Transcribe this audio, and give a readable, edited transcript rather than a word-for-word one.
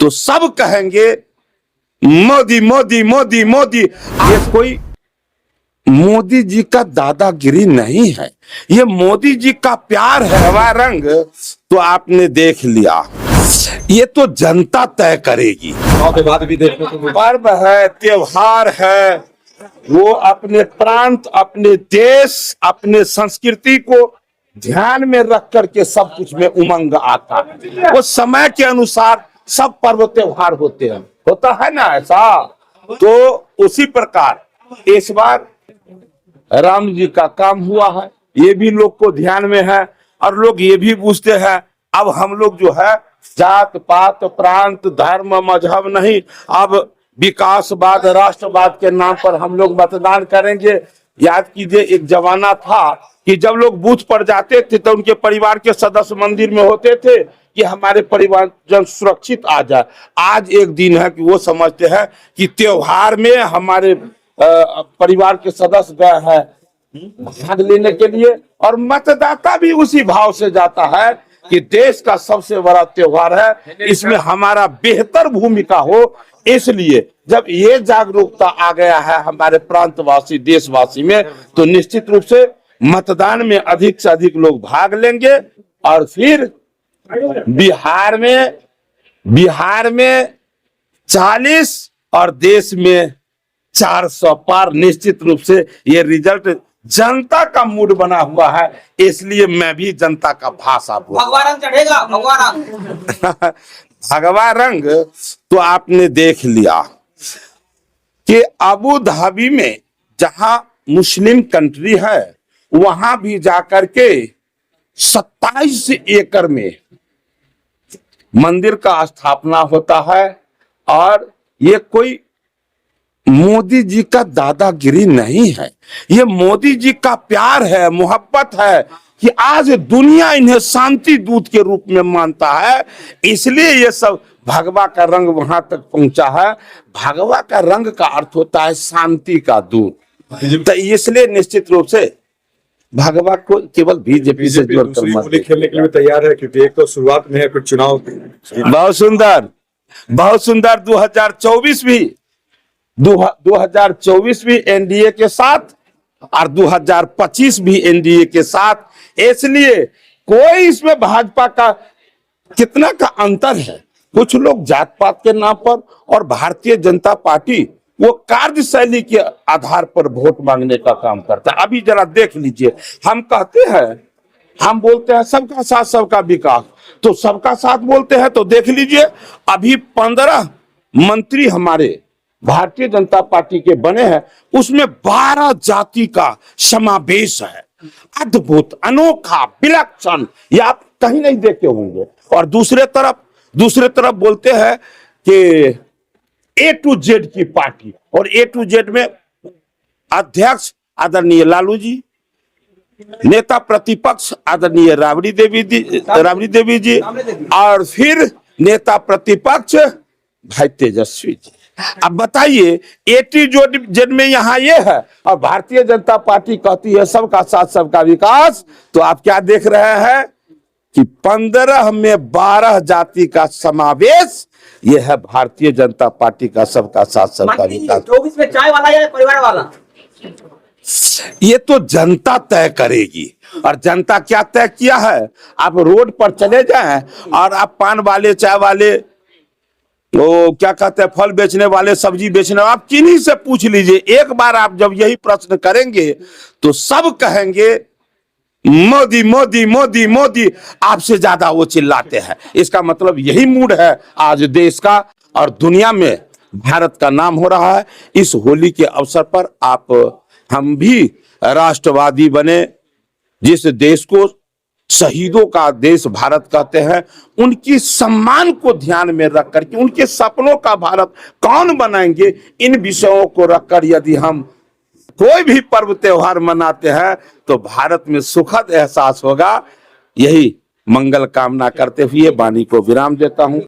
तो सब कहेंगे मोदी मोदी मोदी मोदी। ये कोई मोदी जी का दादागिरी नहीं है, ये मोदी जी का प्यार है। हवा रंग तो आपने देख लिया, ये तो जनता तय करेगी। पर्व है, त्योहार है, वो अपने प्रांत, अपने देश, अपने संस्कृति को ध्यान में रख करके सब कुछ में उमंग आता है। वो समय के अनुसार सब पर्व त्योहार होते हैं, होता है ना ऐसा। तो उसी प्रकार इस बार राम जी का काम हुआ है, ये भी लोग को ध्यान में है। और लोग ये भी पूछते हैं, अब हम लोग जो है जात पात प्रांत धर्म मजहब नहीं, अब विकासवाद राष्ट्रवाद के नाम पर हम लोग मतदान करेंगे। याद कीजिए, एक जमाना था कि जब लोग बूथ पर जाते थे तो उनके परिवार के सदस्य मंदिर में होते थे कि हमारे परिवार जन सुरक्षित आ जाए। आज एक दिन है कि वो समझते हैं कि त्योहार में हमारे परिवार के सदस्य गए हैं भाग लेने के लिए, और मतदाता भी उसी भाव से जाता है कि देश का सबसे बड़ा त्योहार है, इसमें हमारा बेहतर भूमिका हो। इसलिए जब ये जागरूकता आ गया है हमारे प्रांतवासी देशवासी में, तो निश्चित रूप से मतदान में अधिक से अधिक लोग भाग लेंगे। और फिर बिहार में 40 और देश में 400 पार। निश्चित रूप से ये रिजल्ट जनता का मूड बना हुआ है, इसलिए मैं भी जनता का भाषा भगवा रंग चढ़ेगा, भगवा रंग। भगवा रंग तो आपने देख लिया कि अबू धाबी में जहां मुस्लिम कंट्री है, वहां भी जाकर के 27 एकड़ में मंदिर का स्थापना होता है। और ये कोई मोदी जी का दादागिरी नहीं है, ये मोदी जी का प्यार है, मोहब्बत है कि आज दुनिया इन्हें शांति दूत के रूप में मानता है। इसलिए ये सब भगवा का रंग वहां तक पहुंचा है। भगवा का रंग का अर्थ होता है शांति का दूत। तो इसलिए निश्चित रूप से भगवा को केवल बीजेपी से जोड़कर खेलने के लिए तैयार है, क्योंकि एक तो शुरुआत में है, फिर चुनाव। बहुत सुंदर, बहुत सुंदर। 2024 भी एनडीए के साथ और 2025 भी एनडीए के साथ। इसलिए कोई इसमें भाजपा का कितना का अंतर है। कुछ लोग जात पात के नाम पर, और भारतीय जनता पार्टी वो कार्यशैली के आधार पर वोट मांगने का काम करता है। अभी जरा देख लीजिए, हम कहते हैं, हम बोलते हैं सबका साथ सबका विकास, तो सबका साथ बोलते हैं तो देख लीजिए अभी 15 मंत्री हमारे भारतीय जनता पार्टी के बने हैं, उसमें 12 जाति का समावेश है। अद्भुत, अनोखा, विलक्षण, ये आप कहीं नहीं देखे होंगे। और दूसरे तरफ बोलते हैं कि A to Z की पार्टी, और A to Z में अध्यक्ष आदरणीय लालू जी, नेता प्रतिपक्ष आदरणीय राबड़ी देवी जी, और फिर नेता प्रतिपक्ष भाई तेजस्वी जी। अब बताइए, A to Z में यहाँ ये है, और भारतीय जनता पार्टी कहती है सबका साथ सबका विकास। तो आप क्या देख रहे हैं कि 15 में 12 जाति का समावेश, यह है भारतीय जनता पार्टी का सबका साथ सबका विकास। 24 में चाय वाला या परिवार वाला, ये तो जनता तय करेगी। और जनता क्या तय किया है, आप रोड पर चले जाएं और आप पान वाले, चाय वाले, वो क्या कहते हैं, फल बेचने वाले, सब्जी बेचने वाले, आप किन्हीं से पूछ लीजिए। एक बार आप जब यही प्रश्न करेंगे तो सब कहेंगे मोदी मोदी मोदी मोदी, आपसे ज्यादा वो चिल्लाते हैं। इसका मतलब यही मूड है आज देश का, और दुनिया में भारत का नाम हो रहा है। इस होली के अवसर पर हम भी राष्ट्रवादी बने। जिस देश को शहीदों का देश भारत कहते हैं, उनकी सम्मान को ध्यान में रख करके उनके सपनों का भारत कौन बनाएंगे, इन विषयों को रखकर यदि हम कोई भी पर्व त्योहार मनाते हैं तो भारत में सुखद एहसास होगा। यही मंगल कामना करते हुए वाणी को विराम देता हूं।